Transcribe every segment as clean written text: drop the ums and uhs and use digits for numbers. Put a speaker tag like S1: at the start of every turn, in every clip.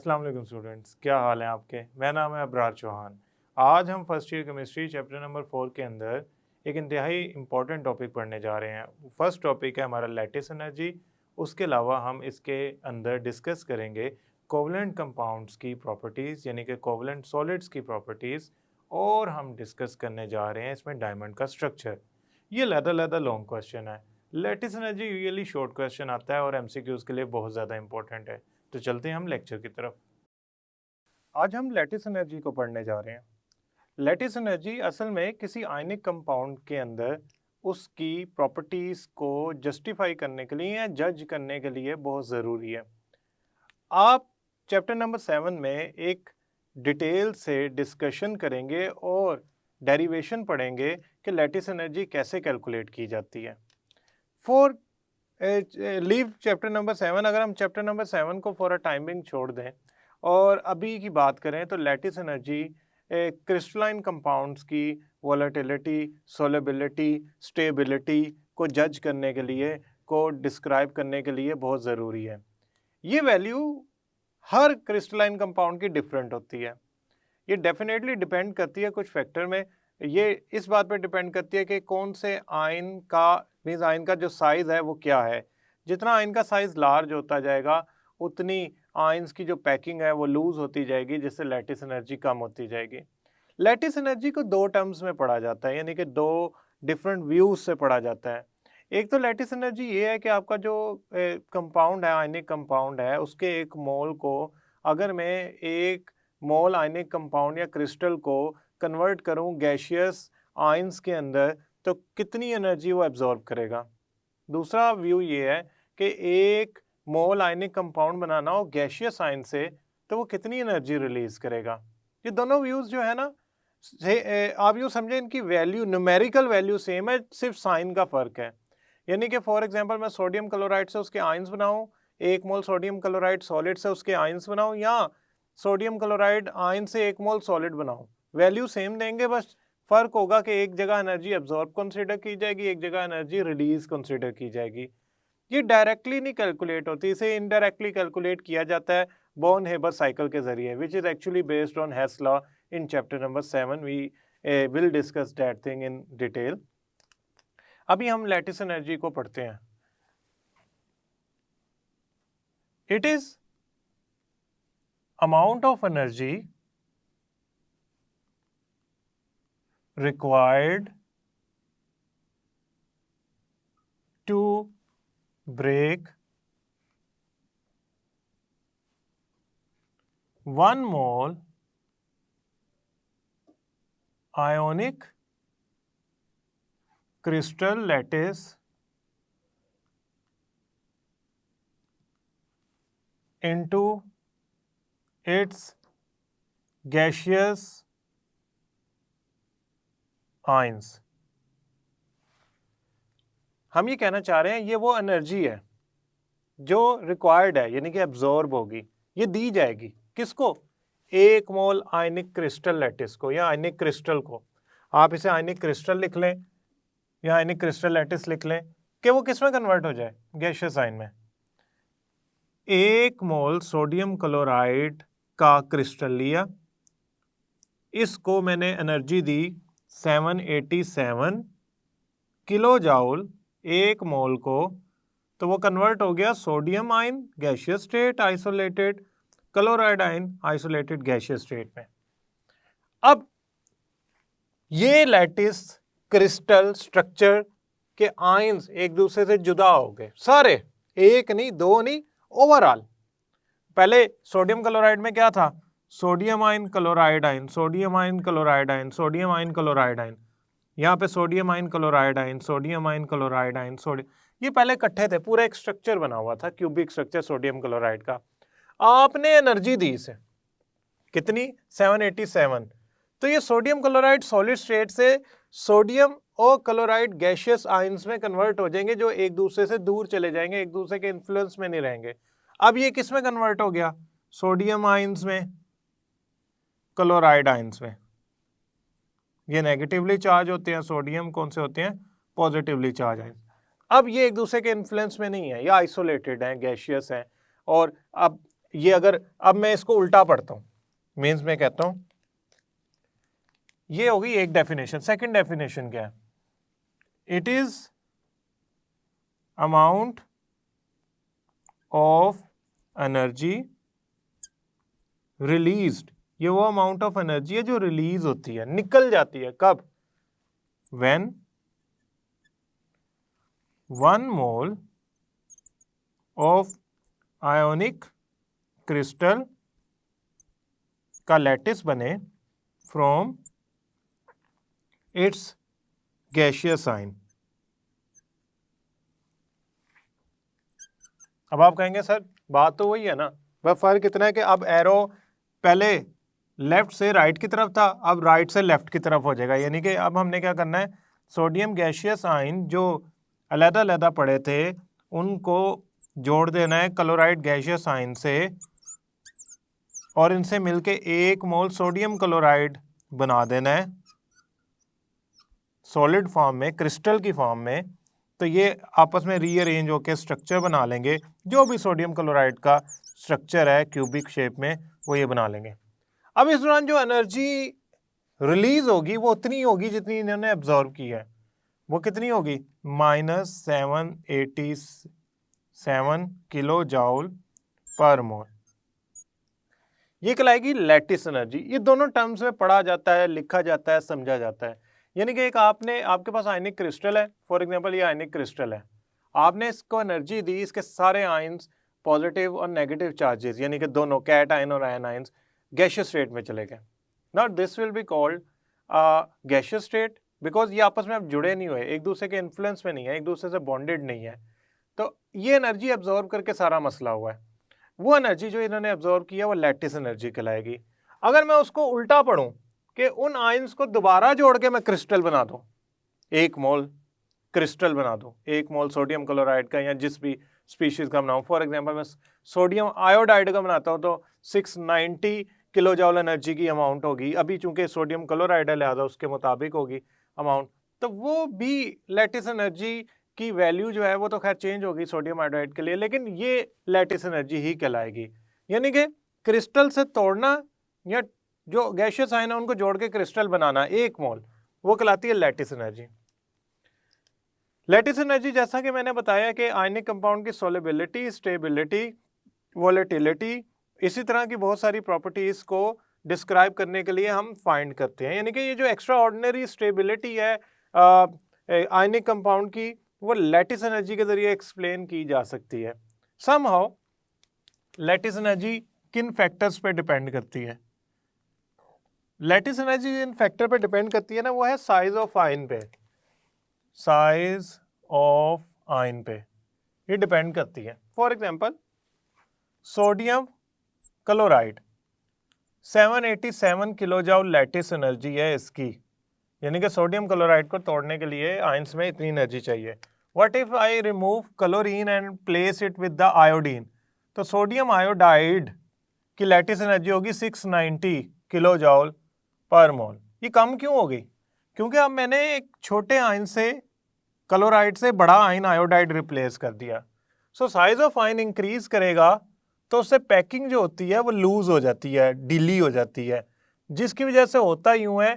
S1: अस्सलाम वालेकुम स्टूडेंट्स, क्या हाल है आपके। मेरा नाम है अबरार चौहान। आज हम first year chemistry chapter number 4 के अंदर एक इंतहाई इम्पॉर्टेंट टॉपिक पढ़ने जा रहे हैं। फर्स्ट टॉपिक है हमारा लैटिस एनर्जी। उसके अलावा हम इसके अंदर डिस्कस करेंगे कोवलेंट कंपाउंड्स की प्रॉपर्टीज़ यानी कि कोवलेंट सॉलिड्स की प्रॉपर्टीज़, और हम डिस्कस करने जा रहे हैं इसमें डायमंड का स्ट्रक्चर। ये लैदा लॉन्ग क्वेश्चन है। Lattice energy usually short question आता है और एमसीक्यूज़ के लिए बहुत ज़्यादा इंपॉर्टेंट है। तो चलते हैं हम लेक्चर की तरफ। आज हम लैटिस एनर्जी को पढ़ने जा रहे हैं। लैटिस एनर्जी असल में किसी आयनिक कंपाउंड के अंदर उसकी प्रॉपर्टीज को जस्टिफाई करने के लिए या जज करने के लिए बहुत ज़रूरी है। आप चैप्टर नंबर 7 में एक डिटेल से डिस्कशन करेंगे और डेरिवेशन पढ़ेंगे कि लैटिस एनर्जी कैसे कैलकुलेट की जाती है। फॉर लीव चैप्टर नंबर 7, अगर हम चैप्टर नंबर 7 को फॉर अ टाइमिंग छोड़ दें और अभी की बात करें तो लैटिस एनर्जी क्रिस्टलाइन कंपाउंड्स की वोलेटिलिटी, सोलेबिलिटी, स्टेबिलिटी को जज करने के लिए, को डिस्क्राइब करने के लिए बहुत ज़रूरी है। ये वैल्यू हर क्रिस्टलाइन कंपाउंड की डिफरेंट होती है। ये डेफिनेटली डिपेंड करती है कुछ फैक्टर में। ये इस बात पर डिपेंड करती है कि कौन से आयन का मीन्स आयन का जो साइज़ है वो क्या है। जितना आयन का साइज़ लार्ज होता जाएगा उतनी आयंस की जो पैकिंग है वो लूज होती जाएगी, जिससे लैटिस एनर्जी कम होती जाएगी। लैटिस एनर्जी को दो टर्म्स में पढ़ा जाता है, यानी कि दो डिफरेंट व्यूज से पढ़ा जाता है। एक तो लैटिस एनर्जी ये है कि आपका जो कंपाउंड है, आयनिक कंपाउंड है, उसके एक मोल को अगर मैं एक मोल आयनिक कंपाउंड या क्रिस्टल को कन्वर्ट करूं गैशियस आयंस के अंदर तो कितनी एनर्जी वो एब्जॉर्ब करेगा। दूसरा व्यू ये है कि एक मोल आयनिक कंपाउंड बनाना हो गैशियस आयन से तो वो कितनी एनर्जी रिलीज करेगा। ये दोनों व्यूज जो है ना, आप यूँ समझें इनकी वैल्यू, न्यूमेरिकल वैल्यू सेम है, सिर्फ साइन का फ़र्क है। यानी कि फॉर एग्जांपल मैं सोडियम क्लोराइड से उसके आयंस बनाऊं, एक मोल सोडियम क्लोराइड सॉलिड से उसके आयंस बनाऊं, या सोडियम क्लोराइड आयन से एक मोल सॉलिड बनाऊं, वैल्यू सेम देंगे, बस फ़र्क होगा कि एक जगह एनर्जी एब्जॉर्ब कंसीडर की जाएगी, एक जगह एनर्जी रिलीज कंसीडर की जाएगी। ये डायरेक्टली नहीं कैलकुलेट होती, इसे इनडायरेक्टली कैलकुलेट किया जाता है बॉर्न हेबर साइकिल के जरिए, which is actually based on Hess law. In chapter number 7 we will discuss that thing in detail. अभी हम लैटिस एनर्जी को पढ़ते हैं। It is amount of energy required to break 1 mole ionic crystal lattice into its gaseous ions. हम ये कहना चाह रहे हैं ये वो एनर्जी है जो रिक्वायर्ड है, यानी कि एब्जॉर्ब होगी, ये दी जाएगी किसको, एक मोल आयनिक क्रिस्टल लैटिस को या आयनिक क्रिस्टल को। आप इसे आयनिक क्रिस्टल लिख लें या आयनिक क्रिस्टल लैटिस लिख लें कि वो किस में कन्वर्ट हो जाए, गैशियस आयन में। एक मोल सोडियम क्लोराइड का क्रिस्टल लिया, इसको मैंने एनर्जी दी 787 किलो जाउल एक मोल को, तो वो कन्वर्ट हो गया sodium ion gaseous state isolated, chloride ion isolated gaseous state में। अब ये लैटिस क्रिस्टल स्ट्रक्चर के आयंस एक दूसरे से जुदा हो गए सारे, एक नहीं, दो नहीं, ओवरऑल। पहले सोडियम क्लोराइड में क्या था, sodium ion chloride ion, sodium ion chloride ion, sodium ion chloride ion, यहाँ पे sodium ion chloride ion, sodium ion chloride ion, sodium, ये पहले इकट्ठे थे, पूरा एक स्ट्रक्चर बना हुआ था, क्यूबिक स्ट्रक्चर सोडियम क्लोराइड का। आपने एनर्जी दी इसे कितनी, 787, तो ये सोडियम क्लोराइड सॉलिड स्टेट से सोडियम और क्लोराइड गैशियस आयंस में कन्वर्ट हो जाएंगे, जो एक दूसरे से दूर चले जाएंगे, एक दूसरे के इन्फ्लुएंस में नहीं रहेंगे। अब ये किस में कन्वर्ट हो गया, सोडियम आयंस में, क्लोराइड आयंस में। ये नेगेटिवली चार्ज होते हैं, सोडियम कौन से होते हैं, पॉजिटिवली चार्ज आयंस। अब ये एक दूसरे के इन्फ्लुएंस में नहीं है, ये आइसोलेटेड हैं, गैशियस हैं, और अब ये अगर अब मैं इसको उल्टा पढ़ता हूँ, मीन्स मैं कहता हूँ ये होगी एक डेफिनेशन। सेकंड डेफिनेशन क्या है? It is amount of energy released. ये वो अमाउंट ऑफ एनर्जी है जो रिलीज होती है, निकल जाती है। कब? When 1 mole of ionic crystal का लैटिस बने फ्रॉम इट्स गैसियस साइन। अब आप कहेंगे सर बात तो वही है ना, वह फर्क इतना है कि अब एरो पहले लेफ्ट से राइट की तरफ था, अब राइट से लेफ्ट की तरफ हो जाएगा। यानी कि अब हमने क्या करना है, सोडियम गैसियस आयन जो अलग-अलग पड़े थे उनको जोड़ देना है क्लोराइड गैसियस आयन से, और इनसे मिलके 1 मोल सोडियम क्लोराइड बना देना है सॉलिड फॉर्म में, क्रिस्टल की फॉर्म में। तो ये आपस में रीअरेंज होकर स्ट्रक्चर बना लेंगे। जो भी सोडियम क्लोराइड का स्ट्रक्चर है क्यूबिक शेप में, वो ये बना लेंगे। अब इस दौरान जो एनर्जी रिलीज होगी वो उतनी होगी जितनी इन्होंने एब्जॉर्ब की है। वो कितनी होगी? -787 किलो जाउल पर मोल। ये कहलाएगी लैटिस एनर्जी। ये दोनों टर्म्स में पढ़ा जाता है, लिखा जाता है, समझा जाता है। यानी कि एक आपके पास आयनिक क्रिस्टल है, फॉर एग्जांपल ये आयनिक क्रिस्टल है, आपने इसको एनर्जी दी, इसके सारे आयंस पॉजिटिव और नेगेटिव चार्जेस यानी कि दोनों कैट आयन और आयन आयंस गैसियस स्टेट में चले गए। Now this will be called gaseous state because ये आपस में अब जुड़े नहीं हुए, एक दूसरे के इन्फ्लुएंस में नहीं है, एक दूसरे से बॉन्डेड नहीं है। तो ये एनर्जी एब्जॉर्ब करके सारा मसला हुआ है। वो एनर्जी जो इन्होंने एब्जॉर्ब किया वो लैटिस एनर्जी कहलाएगी। अगर मैं उसको उल्टा पढ़ूं कि उन आयंस को दोबारा जोड़ के मैं क्रिस्टल बना दूं, 1 मोल क्रिस्टल बना दूं, 1 मोल सोडियम क्लोराइड का या जिस भी स्पीशीज का बनाऊं, फॉर एग्जांपल मैं सोडियम आयोडाइड का बनाता हूं तो 690 किलो जॉल एनर्जी की अमाउंट होगी। अभी चूंकि सोडियम क्लोराइड है लिहाजा उसके मुताबिक होगी अमाउंट, तो वो भी लैटिस एनर्जी की वैल्यू जो है वो तो खैर चेंज होगी सोडियम आयोडाइड के लिए, लेकिन ये लैटिस एनर्जी ही कहलाएगी। यानी कि क्रिस्टल से तोड़ना या जो गैसियस आयन है उनको जोड़ के क्रिस्टल बनाना 1 मोल, वो कहलाती है लैटिस एनर्जी। लैटिस एनर्जी जैसा कि मैंने बताया कि आयनिक कंपाउंड की सोलेबिलिटी, स्टेबिलिटी, वोलेटिलिटी, इसी तरह की बहुत सारी प्रॉपर्टीज को डिस्क्राइब करने के लिए हम फाइंड करते हैं। यानी कि ये जो एक्स्ट्रा ऑर्डिनरी स्टेबिलिटी है आयनिक कंपाउंड की, वो लैटिस एनर्जी के जरिए एक्सप्लेन की जा सकती है। समहाउ लैटिस एनर्जी किन फैक्टर्स पे डिपेंड करती है? लैटिस एनर्जी जिन फैक्टर पे डिपेंड करती है ना, वो है साइज ऑफ आयन पे। साइज ऑफ आयन पे ये डिपेंड करती है। For example sodium chloride 787 kilo जॉल lattice energy है इसकी, यानी कि सोडियम क्लोराइड को तोड़ने के लिए आयंस में इतनी एनर्जी चाहिए। What if I remove chlorine and place it with the iodine, तो सोडियम आयोडाइड की लैटिस एनर्जी होगी 690 किलो जॉल पर मोल। ये कम क्यों होगी? क्योंकि अब मैंने एक छोटे आयन से, क्लोराइड से बड़ा आयन आयोडाइड रिप्लेस कर दिया। सो साइज ऑफ आयन इंक्रीज करेगा तो उससे पैकिंग जो होती है वो लूज हो जाती है, ढीली हो जाती है, जिसकी वजह से होता यूं है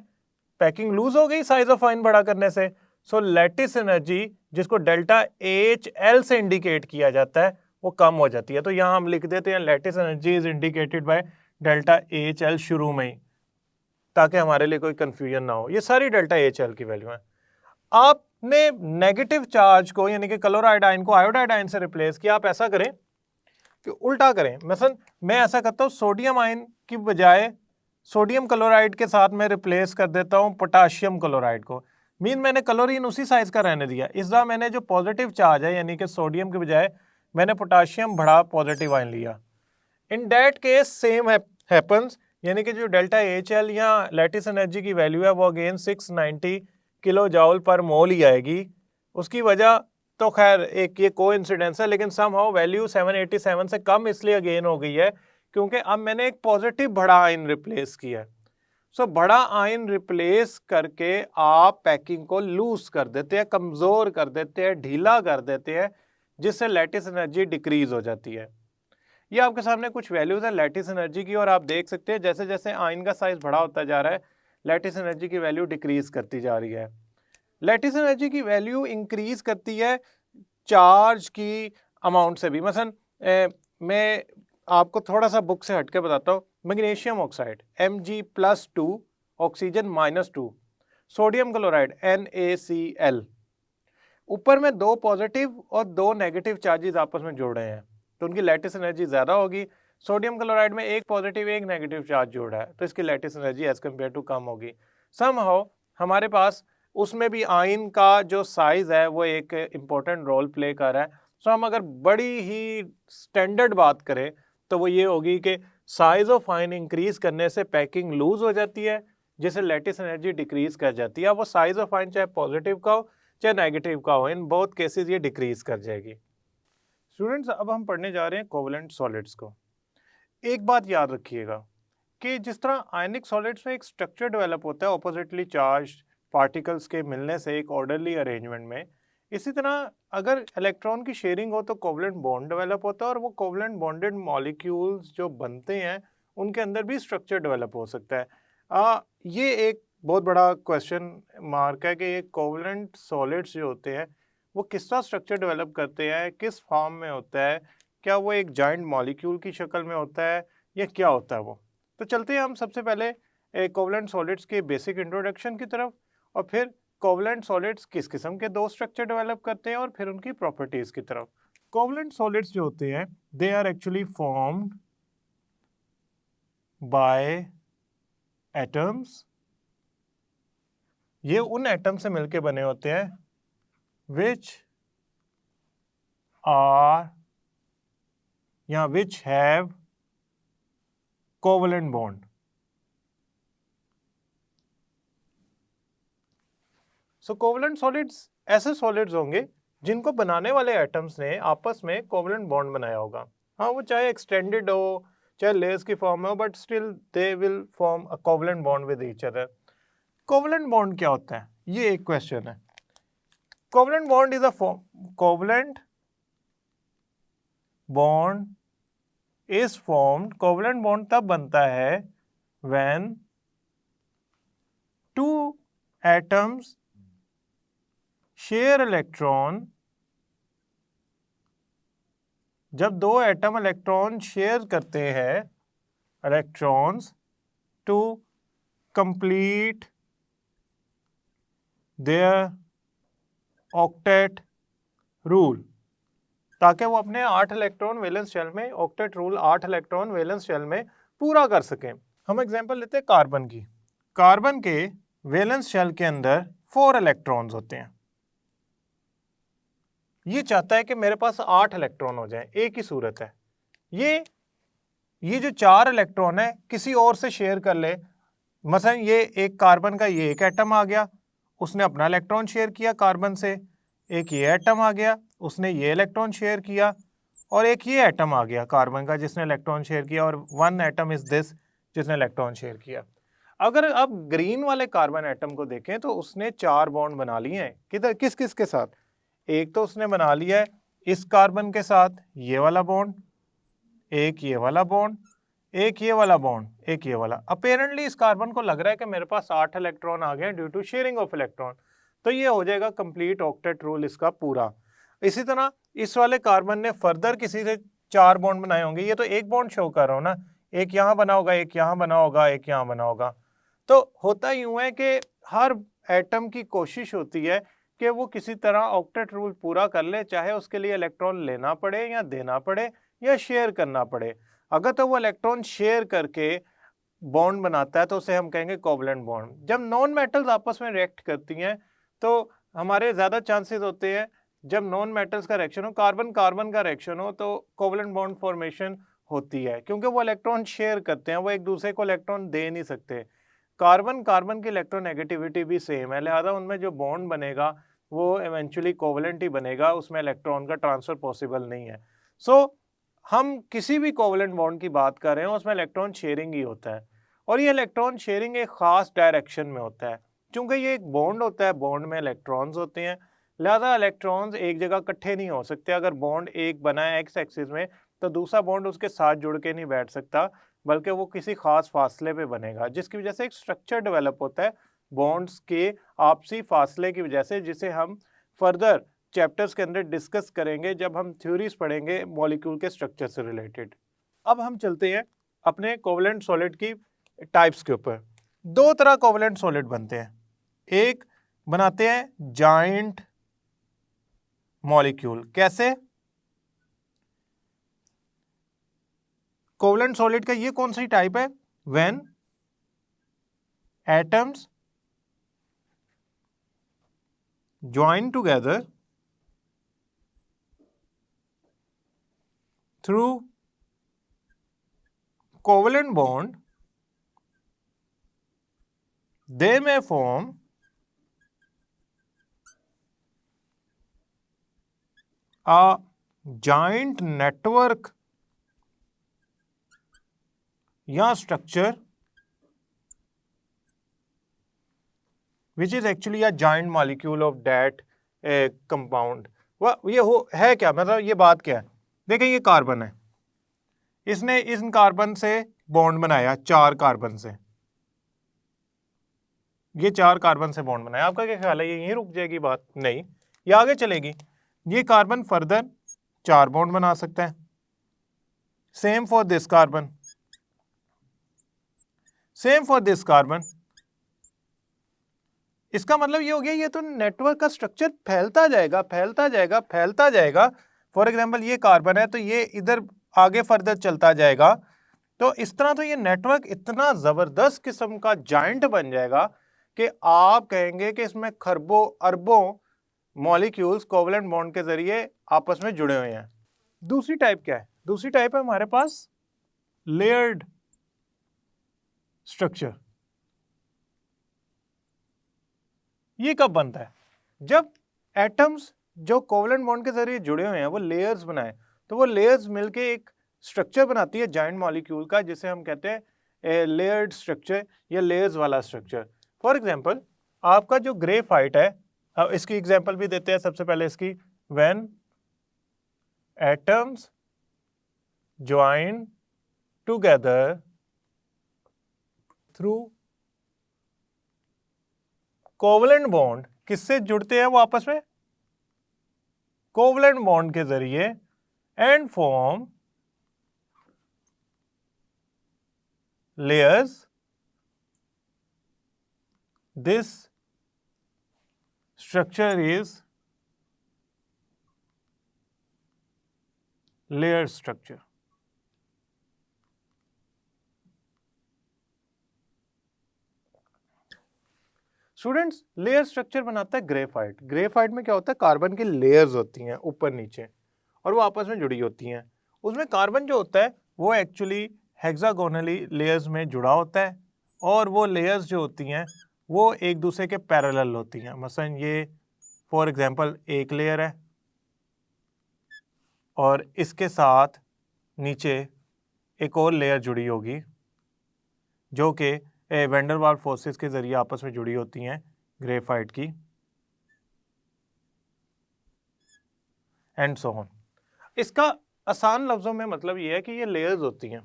S1: पैकिंग लूज हो गई साइज ऑफ आयन बड़ा करने से। सो लैटिस एनर्जी जिसको डेल्टा AHL से इंडिकेट किया जाता है वो कम हो जाती है। तो यहाँ हम लिख देते हैं lattice energy is indicated by delta AHL शुरू में ही, ताकि हमारे लिए कोई कंफ्यूजन ना हो। ये सारी डेल्टा AHL की वैल्यू है। आपने नेगेटिव चार्ज को यानी कि क्लोराइड आयन को आयोडाइड आयन से रिप्लेस किया। आप ऐसा करें कि उल्टा करें। मसलन मैं ऐसा करता हूँ, सोडियम आयन की बजाय सोडियम क्लोराइड के साथ मैं रिप्लेस कर देता हूँ पोटाशियम क्लोराइड को। मीन मैंने क्लोरीन उसी साइज का रहने दिया, इस बार मैंने जो पॉजिटिव चार्ज है यानी कि सोडियम के बजाय मैंने पोटाशियम बड़ा पॉजिटिव आयन लिया। In that case same happens, यानी कि जो डेल्टा AHL या लैटिस एनर्जी की वैल्यू है वो अगेन 690 किलो जाउल पर मोल ही आएगी। उसकी वजह तो खैर एक ये कोइंसिडेंस है, लेकिन समहाउ वैल्यू 787 से कम इसलिए अगेन हो गई है क्योंकि अब मैंने एक पॉजिटिव बड़ा आयन रिप्लेस किया है। सो बड़ा आयन रिप्लेस करके आप पैकिंग को लूज कर देते हैं, कमज़ोर कर देते हैं, ढीला कर देते हैं, जिससे लैटिस एनर्जी डिक्रीज हो जाती है। ये आपके सामने कुछ वैल्यूज हैं लैटिस एनर्जी की, और आप देख सकते हैं जैसे जैसे आयन का साइज बड़ा होता जा रहा है लैटिस एनर्जी की वैल्यू डिक्रीज करती जा रही है। लैटिस एनर्जी की वैल्यू इंक्रीज करती है चार्ज की अमाउंट से भी। मसलन मैं आपको थोड़ा सा बुक से हटके बताता हूँ। Magnesium oxide Mg+2, oxygen -2, sodium chloride NaCl, ऊपर में 2 पॉजिटिव और 2 नेगेटिव चार्जेस आपस में जोड़ रहे हैं तो उनकी लैटिस एनर्जी ज़्यादा होगी। सोडियम क्लोराइड में 1 पॉजिटिव 1 नेगेटिव चार्ज जोड़ा है तो इसकी lattice energy as compare to कम होगी। समहाउ हमारे पास उसमें भी आयन का जो साइज है वो एक इम्पोर्टेंट रोल प्ले कर रहा है। सो हम अगर बड़ी ही स्टैंडर्ड बात करें तो वो ये होगी कि साइज ऑफ आयन इंक्रीज करने से पैकिंग लूज हो जाती है जिससे लैटिस एनर्जी डिक्रीज कर जाती है। अब वो साइज ऑफ आयन चाहे पॉजिटिव का हो चाहे नेगेटिव का हो, इन बोथ केसेस ये डिक्रीज कर जाएगी। स्टूडेंट्स, अब हम पढ़ने जा रहे हैं कोवलेंट सॉलिड्स को। एक बात याद रखिएगा कि जिस तरह आयनिक सॉलिड्स में एक स्ट्रक्चर डेवलप होता है ऑपोजिटली चार्ज पार्टिकल्स के मिलने से एक ऑर्डरली अरेंजमेंट में, इसी तरह अगर इलेक्ट्रॉन की शेयरिंग हो तो कोवलेंट बॉन्ड डेवलप होता है, और वो कोवलेंट बॉन्डेड मॉलिक्यूल्स जो बनते हैं उनके अंदर भी स्ट्रक्चर डेवलप हो सकता है। ये एक बहुत बड़ा क्वेश्चन मार्क है कि ये कोवलेंट सॉलिड्स जो होते हैं वो किस तरह स्ट्रक्चर डेवलप करते हैं, किस फॉर्म में होता है, क्या वो एक जॉइंट मॉलिक्यूल की शक्ल में होता है या क्या होता है वो। तो चलते हैं हम सबसे पहले कोवलेंट सॉलिड्स के बेसिक इंट्रोडक्शन की तरफ, और फिर कोवलेंट सॉलिड्स किस किस्म के 2 स्ट्रक्चर डेवलप करते हैं और फिर उनकी प्रॉपर्टीज की तरफ। कोवलेंट सॉलिड्स जो होते हैं they are actually formed by atoms. ये उन एटम से मिलके बने होते हैं which are या which have covalent bond। So covalent solids ऐसे सॉलिड्स होंगे जिनको बनाने वाले एटम्स ने आपस में कोवलेंट बॉन्ड बनाया होगा। हाँ, वो चाहे एक्सटेंडेड हो चाहे लेयर्स की फॉर्म में हो, but still they will form a covalent bond with each other. Covalent bond क्या होता है, ये एक क्वेश्चन है। Covalent bond is a covalent bond is formed, covalent bond तब बनता है व्हेन 2 एटम्स शेयर इलेक्ट्रॉन, जब 2 एटम इलेक्ट्रॉन शेयर करते हैं electrons to complete their octet rule, ताकि वो अपने 8 इलेक्ट्रॉन वैलेंस शेल में octet rule 8 electron valence shell में पूरा कर सकें। हम एग्जांपल लेते हैं कार्बन की। कार्बन के वैलेंस शेल के अंदर 4 इलेक्ट्रॉन्स होते हैं। ये चाहता है कि मेरे पास 8 इलेक्ट्रॉन हो जाएं, एक ही सूरत है ये जो 4 इलेक्ट्रॉन है किसी और से शेयर कर ले। मसलन ये एक कार्बन का ये एक एटम आ गया, उसने अपना इलेक्ट्रॉन शेयर किया कार्बन से, एक ये एटम आ गया उसने ये इलेक्ट्रॉन शेयर किया, और एक ये एटम आ गया कार्बन का जिसने इलेक्ट्रॉन शेयर किया, और 1 एटम इज दिस जिसने इलेक्ट्रॉन शेयर किया। अगर अब ग्रीन वाले कार्बन एटम को देखें तो उसने 4 बॉन्ड बना लिए हैं। किधर, किस किस के साथ? एक तो उसने बना लिया है इस कार्बन के साथ ये वाला बॉन्ड, एक ये वाला बॉन्ड, एक ये वाला बॉन्ड, एक ये वाला। अपेरेंटली इस कार्बन को लग रहा है कि मेरे पास 8 इलेक्ट्रॉन आ गए due to sharing of electron, तो ये हो जाएगा कंप्लीट ऑक्टेट रूल इसका पूरा। इसी तरह इस वाले कार्बन ने फर्दर किसी से 4 बॉन्ड बनाए होंगे, ये तो एक बॉन्ड शो कर रहा हूँ ना, एक यहाँ बना होगा, एक यहाँ बना होगा, एक यहाँ बना होगा। तो होता यूं है कि हर एटम की कोशिश होती है कि वो किसी तरह ऑक्टेट रूल पूरा कर ले, चाहे उसके लिए इलेक्ट्रॉन लेना पड़े या देना पड़े या शेयर करना पड़े। अगर तो वो इलेक्ट्रॉन शेयर करके बॉन्ड बनाता है तो उसे हम कहेंगे कोवलेंट बॉन्ड। जब नॉन मेटल्स आपस में रिएक्ट करती हैं तो हमारे ज़्यादा चांसेस होते हैं, जब नॉन मेटल्स का रिएक्शन हो, कार्बन कार्बन का रिएक्शन हो, तो कोवलेंट बॉन्ड फॉर्मेशन होती है, क्योंकि वो इलेक्ट्रॉन शेयर करते हैं, वो एक दूसरे को इलेक्ट्रॉन दे नहीं सकते। कार्बन कार्बन की इलेक्ट्रोनेगेटिविटी भी सेम है, लिहाजा उनमें जो बॉन्ड बनेगा वो इवेंचुअली कोवलेंट ही बनेगा, उसमें इलेक्ट्रॉन का ट्रांसफर पॉसिबल नहीं है। सो हम किसी भी कोवलेंट बॉन्ड की बात कर रहे हैं उसमें इलेक्ट्रॉन शेयरिंग ही होता है, और ये इलेक्ट्रॉन शेयरिंग एक खास डायरेक्शन में होता है। क्योंकि ये एक बॉन्ड होता है, बॉन्ड में इलेक्ट्रॉन्स होते हैं, लिहाजा इलेक्ट्रॉन्स एक जगह इकट्ठे नहीं हो सकते। अगर बॉन्ड एक बना है एक्स एक्सिस में तो दूसरा बॉन्ड उसके साथ जुड़ के नहीं बैठ सकता, बल्कि वो किसी खास फासले पे बनेगा, जिसकी वजह से एक स्ट्रक्चर डेवलप होता है बॉन्ड्स के आपसी फासले की वजह से, जिसे हम फर्दर चैप्टर्स के अंदर डिस्कस करेंगे जब हम थ्योरीज पढ़ेंगे मॉलिक्यूल के स्ट्रक्चर से रिलेटेड। अब हम चलते हैं अपने कोवलेंट सॉलिड की टाइप्स के ऊपर। दो तरह कोवलेंट सॉलिड बनते हैं, एक बनाते हैं जाइंट मॉलिक्यूल। कैसे? कोवलेंट सॉलिड का ये कौन सी टाइप है? When atoms join together through covalent bond, they may form a giant network या structure which is actually a giant molecule of that compound। वह ये हो है क्या, मतलब ये बात क्या है? देखें, ये कार्बन है, इसने इस कार्बन से बॉन्ड बनाया, 4 कार्बन से, ये 4 कार्बन से बॉन्ड बनाया। आपका क्या ख्याल है, ये यहीं रुक जाएगी बात? नहीं, ये आगे चलेगी। ये कार्बन फर्दर 4 बॉन्ड बना सकता है। Same for this carbon, same for this carbon. इसका मतलब ये हो गया, ये तो नेटवर्क का स्ट्रक्चर फैलता जाएगा, फैलता जाएगा, फैलता जाएगा। फॉर एग्जाम्पल ये कार्बन है तो ये इधर आगे फर्दर चलता जाएगा। तो इस तरह तो ये नेटवर्क इतना जबरदस्त किस्म का जाइंट बन जाएगा कि आप कहेंगे कि इसमें खरबों अरबों मॉलिक्यूल्स कोवलेंट बॉन्ड के जरिए आपस में जुड़े हुए हैं। दूसरी टाइप क्या है? दूसरी टाइप है हमारे पास लेयर्ड स्ट्रक्चर। ये कब बनता है? जब एटम्स जो कोवलेंट बॉन्ड के जरिए जुड़े हुए हैं वो लेयर्स बनाए, तो वो लेयर्स मिलके एक स्ट्रक्चर बनाती है जाइंट मॉलिक्यूल का, जिसे हम कहते हैं लेयर्ड स्ट्रक्चर या लेयर्स वाला स्ट्रक्चर। फॉर एग्जांपल आपका जो ग्रेफाइट है, अब इसकी एग्जांपल भी देते हैं सबसे पहले इसकी। When atoms join together through covalent bond, किससे जुड़ते हैं वो आपस में? कोवलेंट बॉन्ड के जरिए, and form layers, this structure is layer structure। Students, layer structure बनाता है ग्रेफाइट। ग्रेफाइट में क्या होता है? कार्बन की लेयर्स होती हैं ऊपर नीचे, और वो आपस में जुड़ी होती हैं। उसमें कार्बन जो होता है वो एक्चुअली हेक्सागोनली लेयर्स में जुड़ा होता है, और वो लेयर्स जो होती हैं वो एक दूसरे के पैरेलल होती हैं। मसलन ये फॉर एग्जांपल एक लेयर है, और इसके साथ नीचे एक और लेयर जुड़ी होगी जो कि वैन डर वाल्स फोर्सेस के जरिए आपस में जुड़ी होती हैं ग्रेफाइट की, एंड सो ऑन। इसका आसान लफ्जों में मतलब ये है कि ये लेयर्स होती हैं,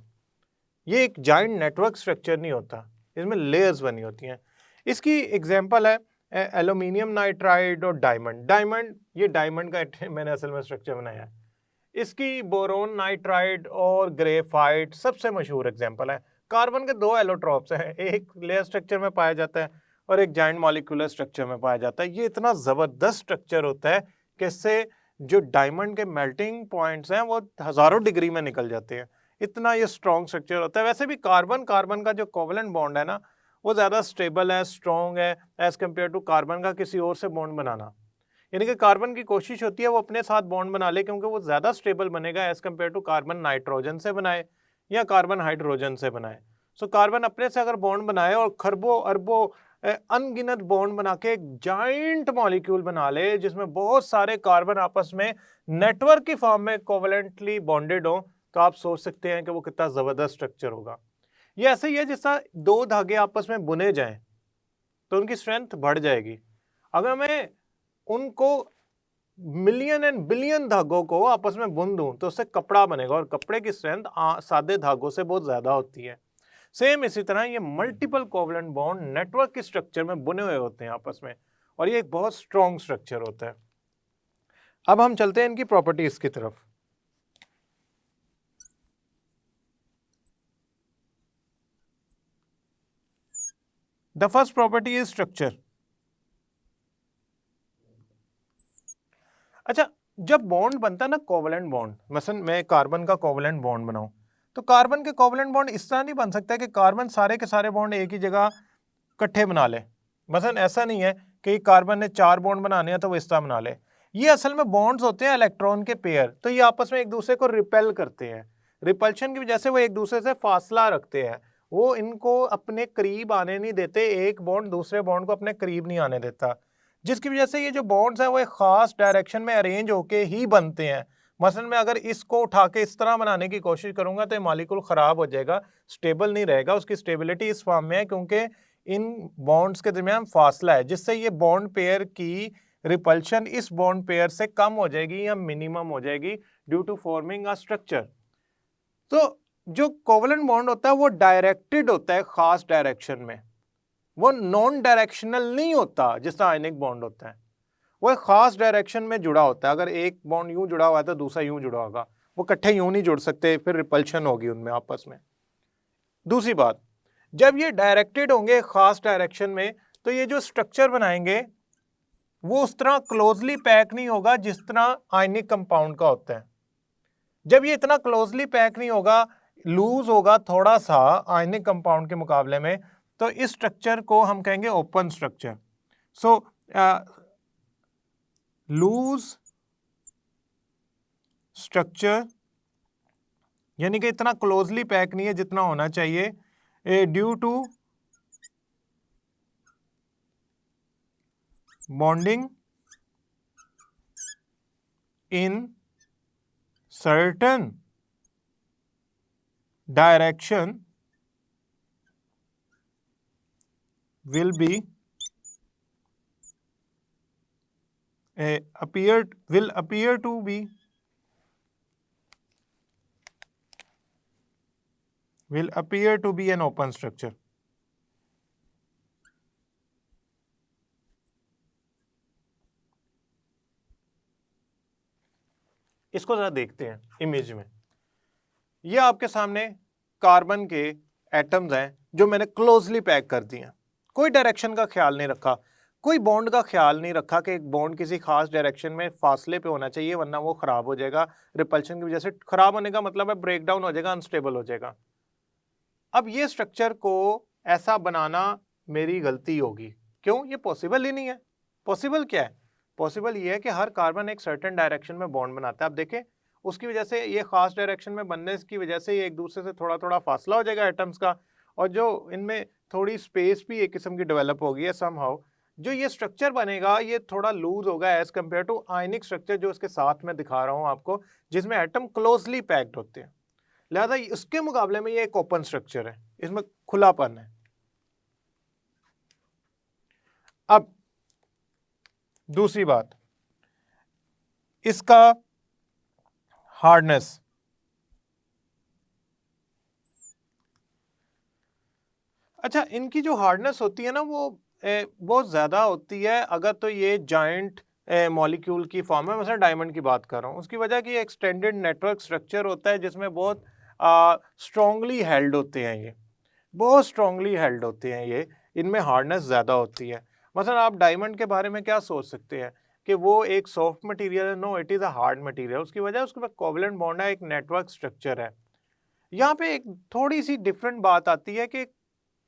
S1: ये एक जाइंट नेटवर्क स्ट्रक्चर नहीं होता, इसमें लेयर्स बनी होती हैं। इसकी एग्जांपल है एल्यूमिनियम नाइट्राइड और डायमंड। डायमंड, ये डायमंड का मैंने असल में स्ट्रक्चर बनाया है। इसकी बोरोन नाइट्राइड और ग्रेफाइट सबसे मशहूर एग्जांपल है। कार्बन के 2 एलोट्रॉप्स हैं, एक लेयर स्ट्रक्चर में पाया जाता है और एक जाइंट मॉलिक्यूलर स्ट्रक्चर में पाया जाता है। ये इतना ज़बरदस्त स्ट्रक्चर होता है कि इससे जो डायमंड के मेल्टिंग पॉइंट्स हैं वो हज़ारों डिग्री में निकल जाते हैं, इतना ये स्ट्रॉन्ग स्ट्रक्चर होता है। वैसे भी कार्बन का जो कोवलेंट बॉन्ड है ना, वो ज़्यादा स्टेबल है, स्ट्रॉन्ग है एज़ कम्पेयर टू कार्बन का किसी और से बॉन्ड बनाना। यानी कि कार्बन की कोशिश होती है वो अपने साथ बॉन्ड बना ले, क्योंकि वो ज़्यादा स्टेबल बनेगा as compare to carbon nitrogen से बनाए या कार्बन हाइड्रोजन से बनाए। सो कार्बन अपने से अगर बॉन्ड बनाए और खरबों अरबों अनगिनत बॉन्ड बना के एक जाइंट मॉलिक्यूल बना ले जिसमें बहुत सारे कार्बन आपस में नेटवर्क की फॉर्म में कोवलेंटली बॉन्डेड हो, तो आप सोच सकते हैं कि वो कितना ज़बरदस्त स्ट्रक्चर होगा। ये ऐसे ही है जैसा 2 धागे आपस में बुने जाएं तो उनकी स्ट्रेंथ बढ़ जाएगी। अगर मैं उनको मिलियन एंड बिलियन धागों को आपस में बुन दूं तो उससे कपड़ा बनेगा, और कपड़े की स्ट्रेंथ सादे धागों से बहुत ज्यादा होती है। सेम इसी तरह ये मल्टीपल कोवलेंट बॉन्ड नेटवर्क के स्ट्रक्चर में बुने हुए होते हैं आपस में, और ये एक बहुत स्ट्रॉन्ग स्ट्रक्चर होता है। अब हम चलते हैं इनकी प्रॉपर्टीज की तरफ। The first property is structure. अच्छा, जब बॉन्ड बनता है ना कोवलेंट बॉन्ड, मसलन मैं कार्बन का कोवलेंट बॉन्ड बनाऊं, तो कार्बन के कोवलेंट बॉन्ड इस तरह नहीं बन सकता कि कार्बन सारे के सारे बॉन्ड एक ही जगह इकट्ठे बना ले। मसलन ऐसा नहीं है कि कार्बन ने 4 बॉन्ड बनाने हैं तो वो इस तरह बना ले। ये असल में बॉन्ड्स होते हैं इलेक्ट्रॉन के पेयर, तो ये आपस में एक दूसरे को रिपेल करते हैं। रिपल्शन की वजह से वो एक दूसरे से फासला रखते हैं, वो इनको अपने करीब आने नहीं देते, एक बॉन्ड दूसरे बॉन्ड को अपने करीब नहीं आने देता, जिसकी वजह से ये जो बॉन्ड्स हैं वो एक खास डायरेक्शन में अरेंज होके ही बनते हैं। मसलन मैं अगर इसको उठा के इस तरह बनाने की कोशिश करूंगा तो ये मॉलिक्यूल खराब हो जाएगा, स्टेबल नहीं रहेगा। उसकी स्टेबिलिटी इस फॉर्म में है क्योंकि इन बॉन्ड्स के दरमियान फासला है, जिससे ये बॉन्ड पेयर की रिपल्शन इस बॉन्ड पेयर से कम हो जाएगी या मिनिमम हो जाएगी due to forming a structure. तो जो कोवलेंट बॉन्ड होता है वो डायरेक्टेड होता है खास डायरेक्शन में, वो नॉन डायरेक्शनल नहीं होता जिस तरह आयनिक बॉन्ड होता है। वो एक खास डायरेक्शन में जुड़ा होता है। अगर एक बॉन्ड यूं जुड़ा हुआ है तो दूसरा यूं जुड़ा होगा, वो इकट्ठे यूं नहीं जुड़ सकते, फिर रिपल्शन होगी उनमें आपस में। दूसरी बात, जब ये डायरेक्टेड होंगे खास डायरेक्शन में, तो ये जो स्ट्रक्चर बनाएंगे वो उस तरह क्लोजली पैक नहीं होगा जिस तरह आयनिक कंपाउंड का होता है। जब ये इतना क्लोजली पैक नहीं होगा, लूज होगा थोड़ा सा आयनिक कंपाउंड के मुकाबले में, तो इस स्ट्रक्चर को हम कहेंगे ओपन स्ट्रक्चर। सो लूज स्ट्रक्चर यानी कि इतना क्लोजली पैक नहीं है जितना होना चाहिए, due to bonding in certain direction will appear to be an open structure। इसको जरा देखते हैं इमेज में। ये आपके सामने कार्बन के एटम्स हैं जो मैंने क्लोजली पैक कर दिए हैं, कोई डायरेक्शन का ख्याल नहीं रखा, कोई बॉन्ड का ख्याल नहीं रखा कि एक बॉन्ड किसी खास डायरेक्शन में फासले पे होना चाहिए वरना वो खराब हो जाएगा। रिपल्शन की वजह से खराब होने का मतलब है ब्रेक डाउन हो जाएगा, अनस्टेबल हो जाएगा। अब ये स्ट्रक्चर को ऐसा बनाना मेरी गलती होगी, क्यों? ये पॉसिबल ही नहीं है। पॉसिबल क्या है? पॉसिबल ये है कि हर कार्बन एक सर्टेन डायरेक्शन में बॉन्ड बनाता है। आप देखें, उसकी वजह से ये खास डायरेक्शन में बनने की वजह से ये एक दूसरे से थोड़ा थोड़ा फासला हो जाएगा एटम्स का, और जो इनमें थोड़ी स्पेस भी एक किस्म की डेवलप होगी है समहाउ। जो ये स्ट्रक्चर बनेगा ये थोड़ा लूज होगा as compare to ionic structure जो इसके साथ में दिखा रहा हूँ आपको, जिसमें एटम क्लोजली पैक्ड होते हैं। लिहाजा इसके मुकाबले में ये एक ओपन स्ट्रक्चर है, इसमें खुलापन है। अब दूसरी बात, इसका हार्डनेस। अच्छा, इनकी जो हार्डनेस होती है ना वो बहुत ज़्यादा होती है अगर तो ये जॉइंट मॉलिक्यूल की फॉर्म है। मैं डायमंड की बात कर रहा हूँ, उसकी वजह कि एक्सटेंडेड नेटवर्क स्ट्रक्चर होता है जिसमें बहुत स्ट्रॉन्गली हेल्ड होते हैं, ये बहुत स्ट्रॉन्गली हेल्ड होते हैं, ये इनमें हार्डनेस ज़्यादा होती है। मतलब आप डायमंड के बारे में क्या सोच सकते हैं कि वो एक सॉफ्ट मटेरियल है? No, it is a hard material. उसकी वजह उसके पास कोवलेंट बॉन्ड है, एक नेटवर्क स्ट्रक्चर है। यहाँ पे एक थोड़ी सी डिफरेंट बात आती है कि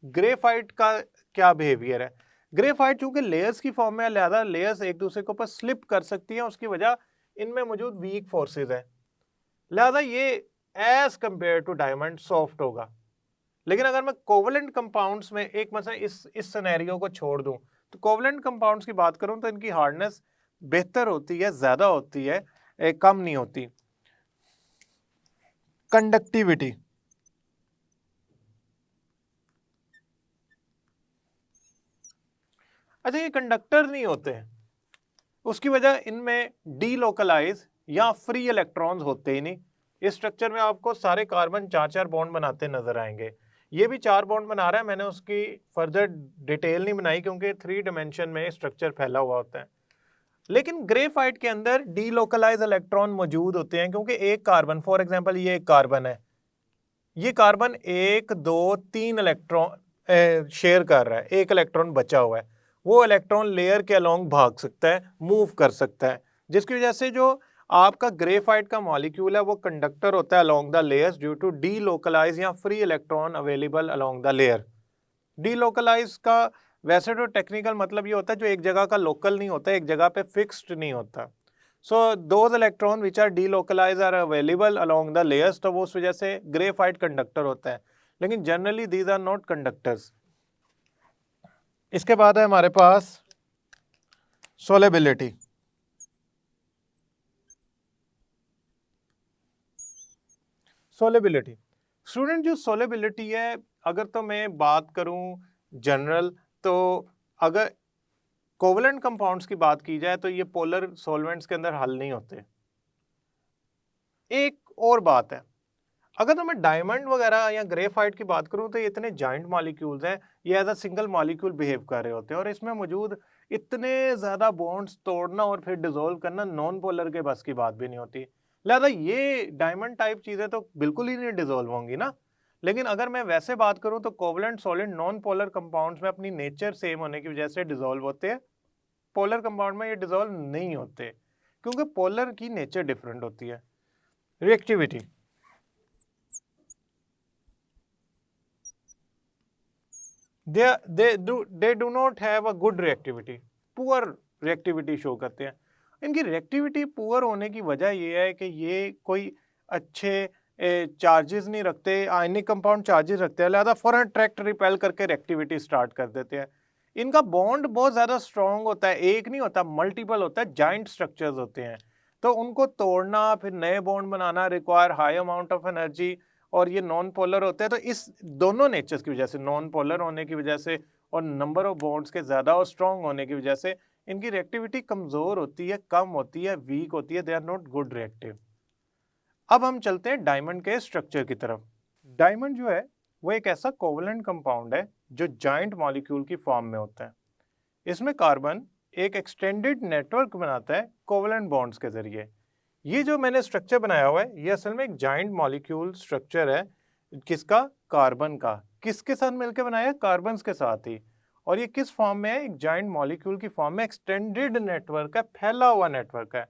S1: ग्रेफाइट का क्या बिहेवियर है। ग्रेफाइट चूंकि लेयर्स की फॉर्म में है, लिहाजा लेयर्स एक दूसरे के ऊपर स्लिप कर सकती हैं, उसकी वजह इनमें मौजूद वीक फोर्सेस है, लिहाजा ये as compare to diamond soft होगा। लेकिन अगर मैं कोवलेंट कंपाउंड्स में एक मतलब इस सिनेरियो को छोड़ दूं तो कोवलेंट कंपाउंड्स की बात करूं तो इनकी हार्डनेस बेहतर होती है, ज्यादा होती है, कम नहीं होती। कंडक्टिविटी, अच्छा ये कंडक्टर नहीं होते हैं, उसकी वजह इनमें डीलोकलाइज या फ्री इलेक्ट्रॉन्स होते ही नहीं। इस स्ट्रक्चर में आपको सारे कार्बन 4-4 बॉन्ड बनाते नजर आएंगे। ये भी 4 बॉन्ड बना रहा है, मैंने उसकी फर्दर डिटेल नहीं बनाई क्योंकि 3 डायमेंशन में स्ट्रक्चर फैला हुआ होता है। लेकिन ग्रेफाइट के अंदर डीलोकलाइज इलेक्ट्रॉन मौजूद होते हैं क्योंकि एक कार्बन, फॉर एग्जांपल ये एक कार्बन है, ये कार्बन 1 2 3 इलेक्ट्रॉन शेयर कर रहा है, एक इलेक्ट्रॉन बचा हुआ है, वो इलेक्ट्रॉन लेयर के अलोंग भाग सकता है, मूव कर सकता है, जिसकी वजह से जो आपका ग्रेफाइट का मॉलिक्यूल है वो कंडक्टर होता है along the layers due to delocalise या free electron available along the layer. Delocalise का वैसे तो टेक्निकल मतलब ये होता है जो एक जगह का लोकल नहीं होता, एक जगह पे फिक्स्ड नहीं होता। So those electron which are delocalize are available along the layers, तो वो उस वजह से ग्रेफाइट कंडक्टर होता है, लेकिन generally these are not conductors. इसके बाद है हमारे पास सोलेबिलिटी। सोलेबिलिटी स्टूडेंट, जो सोलेबिलिटी है, अगर तो मैं बात करूं जनरल, तो अगर कोवलेंट कंपाउंड्स की बात की जाए तो ये पोलर सॉल्वेंट्स के अंदर हल नहीं होते। एक और बात है, अगर तो मैं डायमंड वगैरह या ग्रेफाइट की बात करूं तो ये इतने जॉइंट मॉलिक्यूल्स हैं, ये as a single molecule behave कर रहे होते हैं और इसमें मौजूद इतने ज़्यादा बॉन्ड्स तोड़ना और फिर डिसॉल्व करना नॉन पोलर के बस की बात भी नहीं होती। लिहाजा ये डायमंड टाइप चीज़ें तो बिल्कुल ही नहीं डिसॉल्व होंगी ना। लेकिन अगर मैं वैसे बात करूं तो covalent solid non polar compounds में अपनी नेचर सेम होने की वजह से डिसॉल्व होते हैं, पोलर कंपाउंड में ये डिसॉल्व नहीं होते क्योंकि पोलर की नेचर डिफरेंट होती है। Reactivity, they do not have a good reactivity, poor reactivity show करते हैं। इनकी रिएक्टिविटी पुअर होने की वजह ये है कि ये कोई अच्छे चार्जेस नहीं रखते, आयनिक कंपाउंड चार्जेस रखते हैं, लिहाजा फॉरन अट्रैक्ट रिपेल करके रिएक्टिविटी स्टार्ट कर देते हैं। इनका बॉन्ड बहुत ज़्यादा स्ट्रॉन्ग होता है, एक नहीं होता, मल्टीपल होता है, जॉइंट स्ट्रक्चर्स होते हैं, तो उनको तोड़ना फिर नए bond banana require high amount of energy, और ये नॉन पोलर होते हैं। तो इस दोनों नेचर्स की वजह से, नॉन पोलर होने की वजह से और नंबर ऑफ बॉन्ड्स के ज़्यादा और स्ट्रॉन्ग होने की वजह से इनकी रिएक्टिविटी कमज़ोर होती है, कम होती है, वीक होती है, they are not good reactive. अब हम चलते हैं डायमंड के स्ट्रक्चर की तरफ। डायमंड जो है वो एक ऐसा कोवलेंट कंपाउंड है जो जॉइंट मॉलिक्यूल की फॉर्म में होता है। इसमें कार्बन एक एक्सटेंडेड नेटवर्क बनाता है कोवलेंट बॉन्ड्स के जरिए। ये जो मैंने स्ट्रक्चर बनाया हुआ है ये असल में एक जॉइंट मॉलिक्यूल स्ट्रक्चर है, किसका? कार्बन का। किसके साथ मिलकर बनाया है? कार्बन के साथ ही। और ये किस फॉर्म में है? एक जॉइंट मॉलिक्यूल की फॉर्म में, एक्सटेंडेड नेटवर्क है, फैला हुआ नेटवर्क है।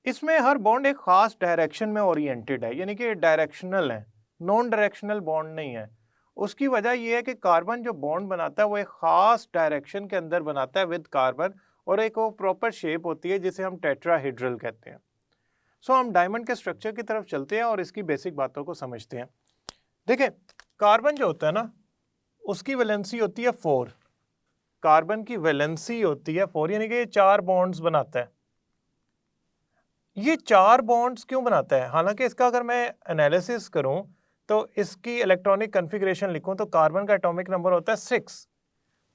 S1: इसमें हर बॉन्ड एक खास डायरेक्शन में ओरिएंटेड है, यानी कि डायरेक्शनल है, नॉन डायरेक्शनल बॉन्ड नहीं है। उसकी वजह यह है कि कार्बन जो बॉन्ड बनाता है वो एक खास डायरेक्शन के अंदर बनाता है विद कार्बन, और एक वो प्रॉपर शेप होती है जिसे हम टेट्राहेड्रल कहते हैं। सो हम डायमंड के स्ट्रक्चर की तरफ चलते हैं और इसकी बेसिक बातों को समझते हैं। देखिए, कार्बन जो होता है ना, उसकी वैलेंसी होती है 4। कार्बन की वैलेंसी होती है 4, यानी कि ये 4 बॉन्ड्स बनाता है। ये 4 बॉन्ड्स क्यों बनाता है? हालांकि इसका अगर मैं एनालिसिस करूं तो इसकी इलेक्ट्रॉनिक कन्फिग्रेशन लिखूं तो कार्बन का एटॉमिक नंबर होता है 6।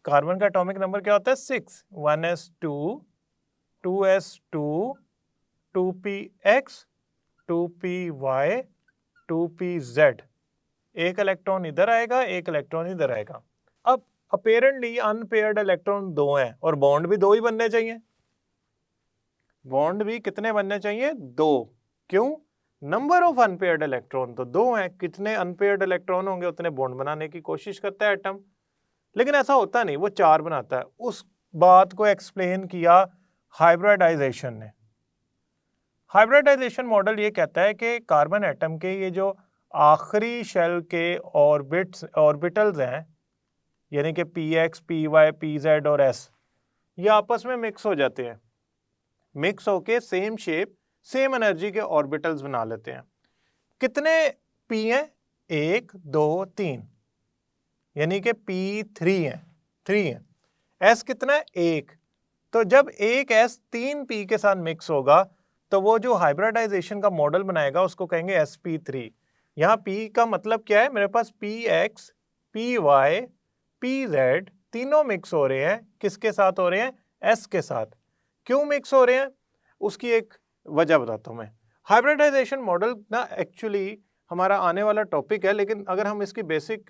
S1: कार्बन का एटॉमिक नंबर क्या होता है? 6। 1s2, 2s2, 2px, 2py, 2pz। एक इलेक्ट्रॉन इधर आएगा, एक इलेक्ट्रॉन इधर आएगा। अब अपेरेंटली अनपेयर्ड इलेक्ट्रॉन 2 हैं और बॉन्ड भी 2 ही बनने चाहिए। बॉन्ड भी कितने बनने चाहिए? 2। क्यों? नंबर ऑफ अनपेयर्ड इलेक्ट्रॉन तो 2 हैं, कितने अनपेयर्ड इलेक्ट्रॉन होंगे उतने बॉन्ड बनाने की कोशिश करता है एटम। लेकिन ऐसा होता नहीं, वो 4 बनाता है। उस बात को एक्सप्लेन किया हाइब्रिडाइजेशन ने। हाइब्रिडाइजेशन मॉडल ये कहता है कि कार्बन एटम के ये जो आखिरी शेल के ऑर्बिटल्स हैं, यानी कि px, py, pz और s, ये आपस में मिक्स हो जाते हैं। मिक्स होके सेम शेप, सेम एनर्जी के ऑर्बिटल्स बना लेते हैं। कितने p हैं? 1 2 3, यानी कि p3 हैं, 3 हैं। s कितना है? 1। तो जब एक s 3 p के साथ मिक्स होगा तो वो जो हाइब्रिडाइजेशन का मॉडल बनाएगा उसको कहेंगे sp3। यहाँ p का मतलब क्या है? मेरे पास px, py, pz तीनों मिक्स हो रहे हैं। किसके साथ हो रहे हैं? s के साथ। क्यों मिक्स हो रहे हैं उसकी एक वजह बताता हूँ मैं। हाइब्रिडाइजेशन मॉडल ना एक्चुअली हमारा आने वाला टॉपिक है, लेकिन अगर हम इसकी बेसिक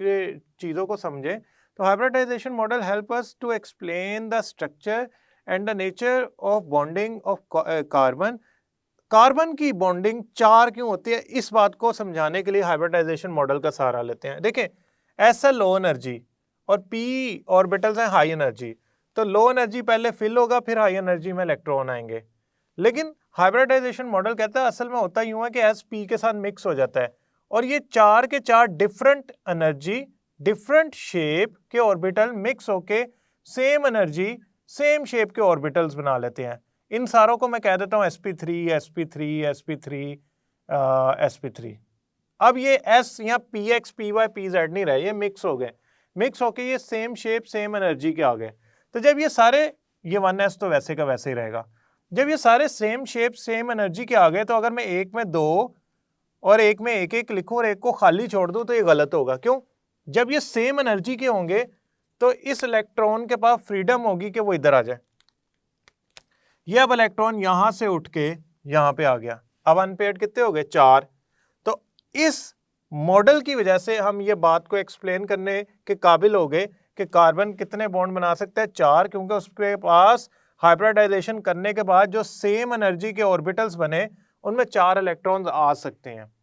S1: चीज़ों को समझें तो hybridization model help us to explain the structure and the nature of bonding of carbon. Carbon की बॉन्डिंग 4 क्यों होती है, इस बात को समझाने के लिए हाइब्रिडाइजेशन मॉडल का सहारा लेते हैं। देखें, एस है लो एनर्जी और पी ऑर्बिटल्स हैं हाई एनर्जी, तो लो एनर्जी पहले फिल होगा, फिर हाई एनर्जी में इलेक्ट्रॉन आएंगे। लेकिन हाइब्रिडाइजेशन मॉडल कहता है असल में होता यूं है कि एस पी के साथ मिक्स हो जाता है और ये 4 के 4 डिफरेंट एनर्जी डिफरेंट शेप के ऑर्बिटल मिक्स होके सेम एनर्जी सेम शेप के ऑर्बिटल्स बना लेते हैं। इन सारों को मैं कह देता हूं sp3 sp3 sp3 sp3। अब ये s यहाँ px py pz नहीं रहे, ये मिक्स हो गए, मिक्स होके ये सेम शेप सेम एनर्जी के आ गए। तो जब ये सारे, ये 1s तो वैसे का वैसे ही रहेगा, जब ये सारे सेम शेप सेम एनर्जी के आ गए तो अगर मैं एक में 2 और एक में 1 लिखूं और एक को खाली छोड़ दूं तो ये गलत होगा। क्यों? जब ये सेम एनर्जी के होंगे तो इस इलेक्ट्रॉन के पास फ्रीडम होगी कि वो इधर आ जाए। ये अब इलेक्ट्रॉन यहां से उठ के यहां पे आ गया, अब अनपेयर्ड कितने हो गए? 4। तो इस मॉडल की वजह से हम ये बात को एक्सप्लेन करने के काबिल हो गए कि कार्बन कितने बॉन्ड बना सकता है? 4, क्योंकि उसके पास हाइब्रिडाइजेशन करने के बाद जो सेम एनर्जी के ऑर्बिटल्स बने उनमें 4 इलेक्ट्रॉन्स आ सकते हैं।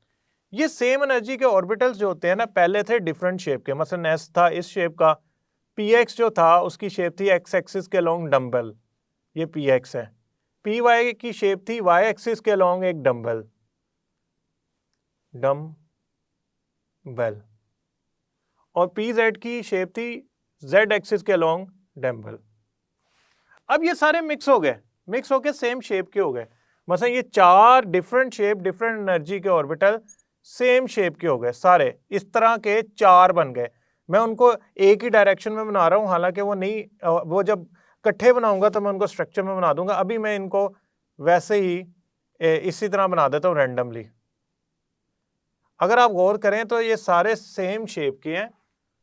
S1: ये सेम एनर्जी के ऑर्बिटल्स जो होते हैं ना, पहले थे डिफरेंट शेप के, मसलन एस था इस शेप का, px जो था उसकी शेप थी एक्स एक्सिस के अलोंग डम्बल, ये px है। py की शेप थी y एक्सिस के अलोंग एक डम्बल, डम्बल, और pz की शेप थी z एक्सिस के अलोंग डम्बल। अब ये सारे मिक्स हो गए, मिक्स होके सेम शेप के हो गए। मतलब ये 4 डिफरेंट शेप डिफरेंट एनर्जी के ऑर्बिटल सेम शेप के हो गए, सारे इस तरह के 4 बन गए। मैं उनको एक ही डायरेक्शन में बना रहा हूं, हालांकि वो नहीं, वो जब इकट्ठे बनाऊंगा तो मैं उनको स्ट्रक्चर में बना दूंगा। अभी मैं इनको वैसे ही इसी तरह बना देता हूं रैंडमली। अगर आप गौर करें तो ये सारे सेम शेप के हैं,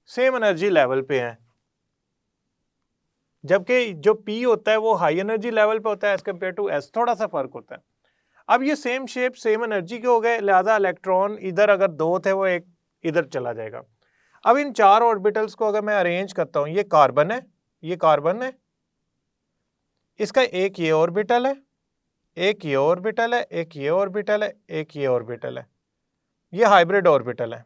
S1: सेम एनर्जी लेवल पे हैं, जबकि जो P होता है वो हाई एनर्जी लेवल पे होता है एज कम्पेयर टू S, थोड़ा सा फर्क होता है। अब ये सेम शेप सेम एनर्जी के हो गए, लिहाजा इलेक्ट्रॉन इधर अगर 2 थे वो एक इधर चला जाएगा। अब इन 4 ऑर्बिटल्स को अगर मैं अरेंज करता हूं, ये कार्बन है, ये कार्बन है, इसका एक ये ऑर्बिटल है, एक ये ऑर्बिटल है, एक ये ऑर्बिटल है, एक ये ऑर्बिटल है, ये हाइब्रिड ऑर्बिटल है।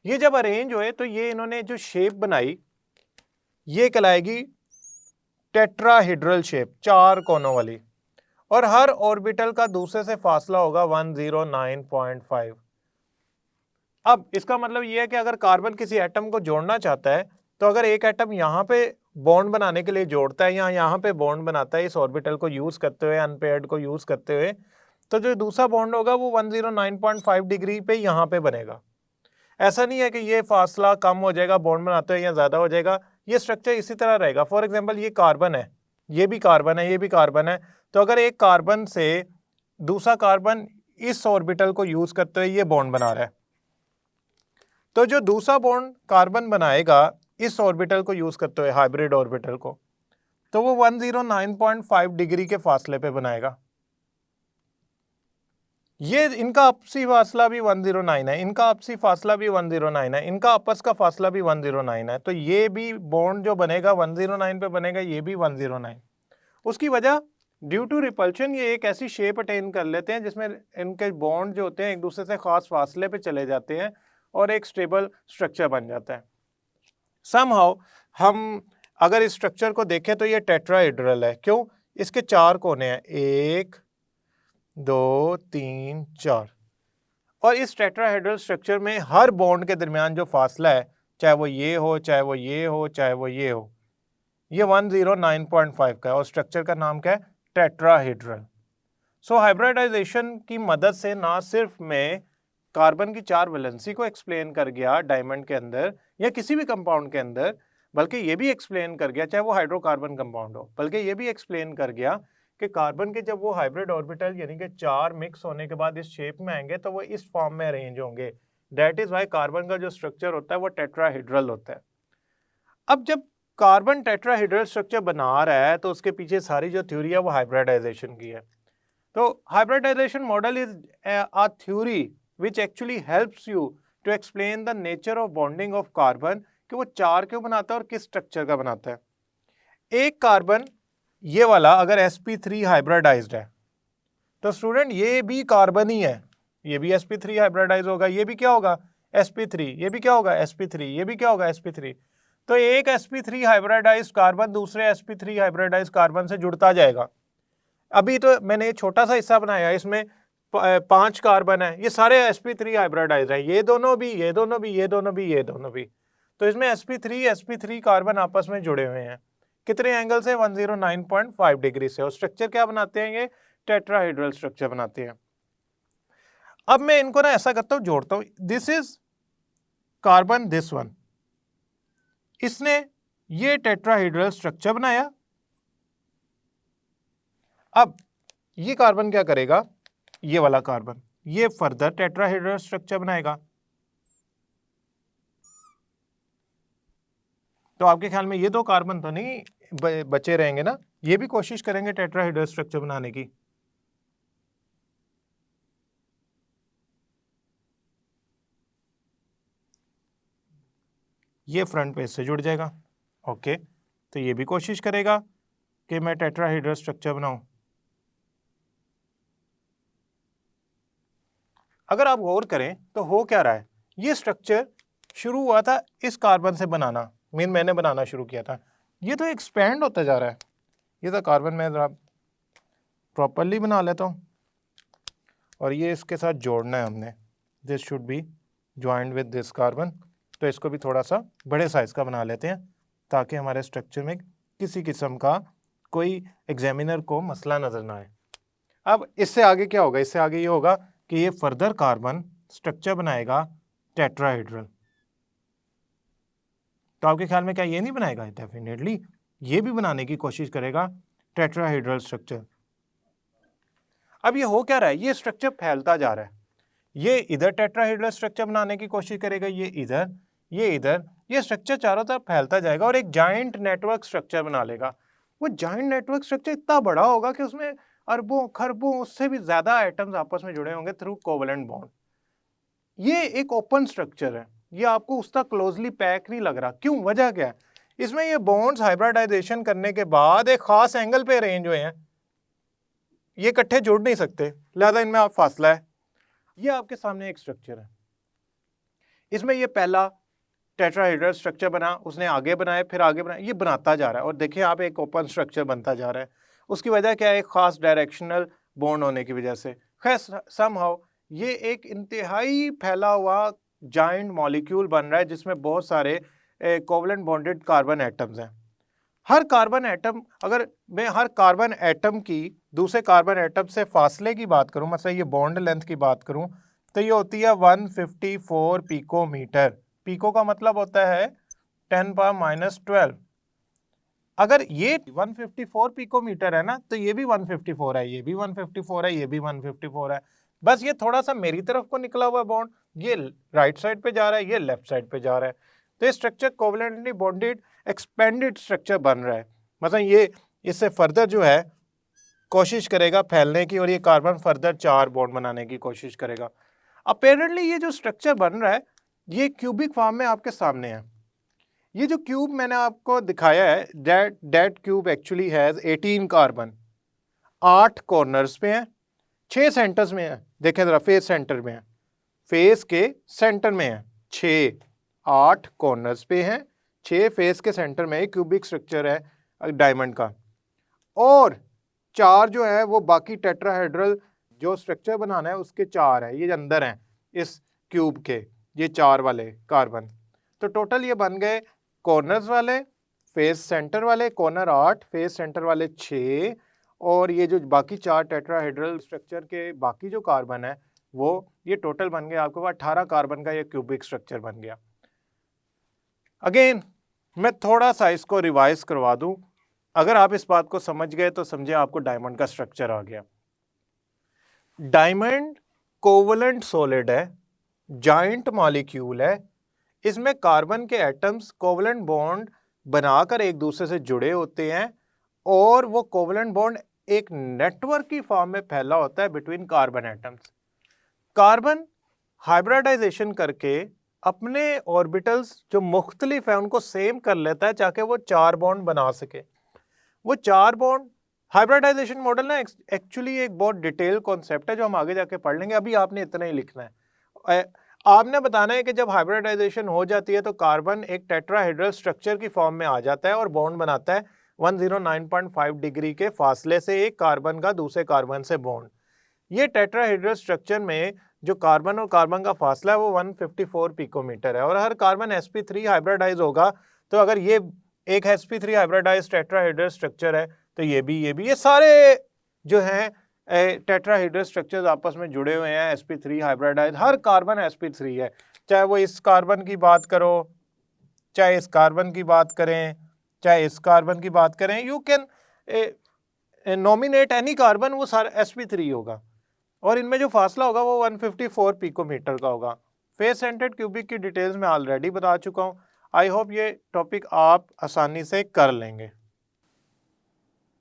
S1: ये जब अरेंज हुए तो ये इन्होंने जो शेप बनाई ये कहलाएगी टेट्राहेड्रल शेप, 4 कोनों वाली, और हर ऑर्बिटल का दूसरे से फासला होगा 109.5। अब इसका मतलब ये है कि अगर कार्बन किसी एटम को जोड़ना चाहता है तो अगर एक एटम यहाँ पे बॉन्ड बनाने के लिए जोड़ता है या यहाँ पे बॉन्ड बनाता है इस ऑर्बिटल को यूज करते हुए, अनपेयर्ड को यूज करते हुए, तो जो दूसरा बॉन्ड होगा वो 109.5 डिग्री पे यहाँ पे बनेगा। ऐसा नहीं है कि ये फासला कम हो जाएगा बॉन्ड बनाते हुए या ज्यादा हो जाएगा, ये स्ट्रक्चर इसी तरह रहेगा। फॉर एग्जाम्पल ये कार्बन है, ये भी कार्बन है, ये भी कार्बन है, तो अगर एक कार्बन से दूसरा कार्बन इस ऑर्बिटल को यूज करते हुए ये बॉन्ड बना रहा है, तो जो दूसरा बॉन्ड कार्बन बनाएगा इस ऑर्बिटल को यूज करते हुए हाइब्रिड ऑर्बिटल को, तो वो 109.5 डिग्री के फासले पे बनाएगा। ये इनका आपसी फासला भी 109 है, इनका आपसी फासला भी 109 है, इनका आपस का फासला भी 109 है, तो ये भी बॉन्ड जो बनेगा 109 पे बनेगा, ये भी 109। उसकी वजह ड्यू टू रिपल्शन ये एक ऐसी शेप अटेन कर लेते हैं जिसमें इनके बॉन्ड जो होते हैं एक दूसरे से खास फासले पे चले जाते हैं और एक स्टेबल स्ट्रक्चर बन जाता है। समहाउ हम अगर इस स्ट्रक्चर को देखें तो ये टेट्राहेड्रल है। क्यों? इसके 4 कोने हैं, 1 2 3 4, और इस टेट्राहेड्रल स्ट्रक्चर में हर बॉन्ड के दरमियान जो फासला है, चाहे वो ये हो चाहे वो ये हो चाहे वो ये हो, ये 109.5 का है और स्ट्रक्चर का नाम क्या है? टेट्राहेड्रल। सो हाइब्रिडाइजेशन की मदद से ना सिर्फ मैं कार्बन की 4 वैलेंसी को एक्सप्लेन कर गया डायमंड के अंदर या किसी भी कंपाउंड के अंदर, बल्कि ये भी एक्सप्लेन कर गया, चाहे वो हाइड्रोकार्बन कंपाउंड हो, बल्कि ये भी एक्सप्लेन कर गया कि कार्बन के जब वो हाइब्रिड ऑर्बिटल यानी कि 4 मिक्स होने के बाद इस शेप में आएंगे तो वो इस फॉर्म में अरेंज होंगे। दैट इज वाई कार्बन का जो स्ट्रक्चर होता है वो टेट्राहेड्रल होता है। अब जब कार्बन टेट्राहेड्रल स्ट्रक्चर बना रहा है तो उसके पीछे सारी जो थ्योरी है वो हाइब्रिडाइजेशन की है। तो hybridization model is a theory which actually helps you to explain the nature of bonding of carbon, कि वो चार क्यों बनाता है और किस स्ट्रक्चर का बनाता है। एक कार्बन ये वाला अगर sp3 हाइब्रिडाइज्ड है तो स्टूडेंट ये भी कार्बन ही है, ये भी sp3 हाइब्रिडाइज होगा, ये भी क्या होगा sp3, ये भी क्या होगा sp3, ये भी क्या होगा sp3। तो एक sp3 हाइब्रिडाइज कार्बन दूसरे sp3 हाइब्रिडाइज कार्बन से जुड़ता जाएगा। अभी तो मैंने ये छोटा सा हिस्सा बनाया, इसमें 5 कार्बन है, ये सारे sp3 हाइब्रिडाइज है, ये दोनों भी, ये दोनों भी, ये दोनों भी, ये दोनों भी। तो इसमें sp3 कार्बन आपस में जुड़े हुए हैं। कितने एंगल से? 109.5 डिग्री से। और स्ट्रक्चर क्या बनाते हैं? ये टेट्राहेड्रल स्ट्रक्चर बनाते हैं। अब मैं इनको ना ऐसा करता हूं, जोड़ता हूं। This is carbon, this one, इसने ये टेट्राहेड्रल स्ट्रक्चर बनाया। अब ये कार्बन क्या करेगा? ये वाला कार्बन ये फर्दर टेट्राहेड्रल स्ट्रक्चर बनाएगा। तो आपके ख्याल में ये दो कार्बन तो नहीं बचे रहेंगे ना, ये भी कोशिश करेंगे टेट्राहेड्रल स्ट्रक्चर बनाने की। ये फ्रंट पेज से जुड़ जाएगा। ओके, तो ये भी कोशिश करेगा कि मैं टेट्राहेड्रल स्ट्रक्चर बनाऊं। अगर आप गौर करें तो हो क्या रहा है, ये स्ट्रक्चर शुरू हुआ था इस कार्बन से बनाना, मैंने बनाना शुरू किया था, ये तो एक्सपेंड होता जा रहा है। ये तो कार्बन मैं जरा प्रॉपरली बना लेता हूँ, और ये इसके साथ जोड़ना है हमने। This should be joint with this carbon. तो इसको भी थोड़ा सा बड़े साइज का बना लेते हैं ताकि हमारे स्ट्रक्चर में किसी किस्म का कोई एग्जामिनर को मसला नजर ना आए। अब इससे आगे क्या होगा? इससे आगे ये होगा कि ये फर्दर कार्बन स्ट्रक्चर बनाएगा टेट्राहेड्रल। तो आपके ख्याल में क्या ये नहीं बनाएगा? डेफिनेटली ये भी बनाने की कोशिश करेगा टेट्राहेड्रल स्ट्रक्चर। अब ये हो क्या रहा है? ये स्ट्रक्चर फैलता जा रहा है, ये इधर टेट्राहेड्रल स्ट्रक्चर बनाने की कोशिश करेगा, ये इधर, ये इधर, ये स्ट्रक्चर चारों तरफ फैलता जाएगा और एक जाइंट नेटवर्क स्ट्रक्चर बना लेगा। वो जाइंट नेटवर्क स्ट्रक्चर इतना बड़ा होगा कि उसमें अरबों खरबों उससे भी ज्यादा एटम्स आपस में जुड़े होंगे थ्रू कोवेलेंट बॉन्ड। ये एक ओपन स्ट्रक्चर है, ये आपको उसका क्लोजली पैक नहीं लग रहा। क्यों? वजह क्या है? इसमें ये बॉन्ड्स हाइब्रिडाइजेशन करने के बाद एक खास एंगल पे अरेंज हुए हैं, ये इकट्ठे जुड़ नहीं सकते, लिहाजा इनमें आप फासला है। ये आपके सामने एक स्ट्रक्चर है, इसमें ये पहला टेट्राहेड्रल स्ट्रक्चर बना, उसने आगे बनाए, फिर आगे बनाए, ये बनाता जा रहा है। और देखिए आप एक ओपन स्ट्रक्चर बनता जा रहा है। उसकी वजह क्या है? एक खास डायरेक्शनल बॉन्ड होने की वजह से। खैर समहाउ ये एक इंतहाई फैला हुआ जाइंट मॉलिक्यूल बन रहा है जिसमें बहुत सारे कोवेलेंट बॉन्डेड कार्बन एटम्स हैं। हर कार्बन एटम, अगर मैं हर कार्बन एटम की दूसरे कार्बन एटम से फासले की बात करूं, मतलब ये बॉन्ड लेंथ की बात करूं, तो ये होती है 154 पिकोमीटर। पिको का मतलब होता है 10⁻⁻12। अगर ये 154 पिकोमीटर है ना, तो ये भी 154 है, ये भी 154 है, ये भी 154 है। बस ये थोड़ा सा मेरी तरफ को निकला हुआ बॉन्ड, ये राइट साइड पे जा रहा है, ये लेफ्ट साइड पे जा रहा है। तो ये structure covalently bonded expanded structure बन रहा है। मतलब ये इससे फर्दर जो है कोशिश करेगा फैलने की, और ये कार्बन फर्दर 4 बॉन्ड बनाने की कोशिश करेगा। अपेरेंटली ये जो स्ट्रक्चर बन रहा है ये क्यूबिक फॉर्म में आपके सामने है। ये जो क्यूब मैंने आपको दिखाया है, that cube actually has 18 carbon, 8 corners पे हैं, 6 सेंटर्स में है। देखें जरा, फेस सेंटर में है, फेस के सेंटर में है 6, 8 कॉर्नर्स पे हैं, 6 फेस के सेंटर में क्यूबिक स्ट्रक्चर है डायमंड का, और 4 जो है वो बाकी टेट्राहेड्रल जो स्ट्रक्चर बनाना है उसके 4 है, ये अंदर हैं इस क्यूब के, ये 4 वाले कार्बन। तो टोटल ये बन गए कॉर्नर्स वाले, फेस सेंटर वाले, कॉर्नर 8, फेस सेंटर वाले 6, और ये जो बाकी 4 टेट्राहेड्रल स्ट्रक्चर के बाकी जो कार्बन है वो, ये टोटल बन गया आपके पास 18 कार्बन का ये क्यूबिक स्ट्रक्चर बन गया। अगेन मैं थोड़ा सा इसको रिवाइज करवा दूं, अगर आप इस बात को समझ गए तो समझे आपको डायमंड का स्ट्रक्चर आ गया। डायमंड कोवेलेंट सॉलिड है, जाइंट मॉलिक्यूल है, इसमें कार्बन के एटम्स कोवेलेंट बॉन्ड बनाकर एक दूसरे से जुड़े होते हैं और वो कोवलेंट बॉन्ड एक नेटवर्क की फॉर्म में फैला होता है between carbon atoms. Carbon hybridization करके अपने ऑर्बिटल्स जो मुख्तलिफ है उनको सेम कर लेता है ताकि वो 4 बॉन्ड बना सके। वो 4 बॉन्ड हाइब्रिडाइजेशन मॉडल ना एक्चुअली एक बहुत डिटेल कॉन्सेप्ट है जो हम आगे जाके पढ़ लेंगे, अभी आपने इतना ही लिखना है। आपने बताना है कि जब हाइब्रिडाइजेशन हो जाती है तो कार्बन एक टेट्राहेड्रल स्ट्रक्चर की फॉर्म में आ जाता है और बॉन्ड बनाता है 109.5 डिग्री के फासले से एक कार्बन का दूसरे कार्बन से बॉन्ड। ये टेट्राहेड्रल स्ट्रक्चर में जो कार्बन और कार्बन का फासला है वो 154 पिकोमीटर है और हर कार्बन sp3 हाइब्रिडाइज होगा। तो अगर ये एक sp3 हाइब्रिडाइज टेट्राहेड्रल स्ट्रक्चर है तो ये सारे जो हैं टेट्राहेड्रल स्ट्रक्चर्स आपस में जुड़े हुए हैं, sp3 हाइब्रिडाइज, हर कार्बन sp3 है। चाहे वो इस कार्बन की बात करो, चाहे इस कार्बन की बात करें, चाहे इस कार्बन की बात करें, you can nominate any carbon, वो सारा sp3 होगा और इनमें जो फासला होगा वो 154 पिकोमीटर का होगा। फेस सेंटर्ड क्यूबिक की डिटेल्स में ऑलरेडी बता चुका हूँ। आई होप ये टॉपिक आप आसानी से कर लेंगे।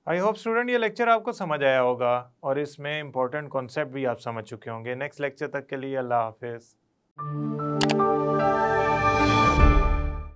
S1: आई होप स्टूडेंट ये लेक्चर आपको समझ आया होगा और इसमें इंपॉर्टेंट कॉन्सेप्ट भी आप समझ चुके होंगे। नेक्स्ट लेक्चर तक के लिए अल्लाह हाफिज़।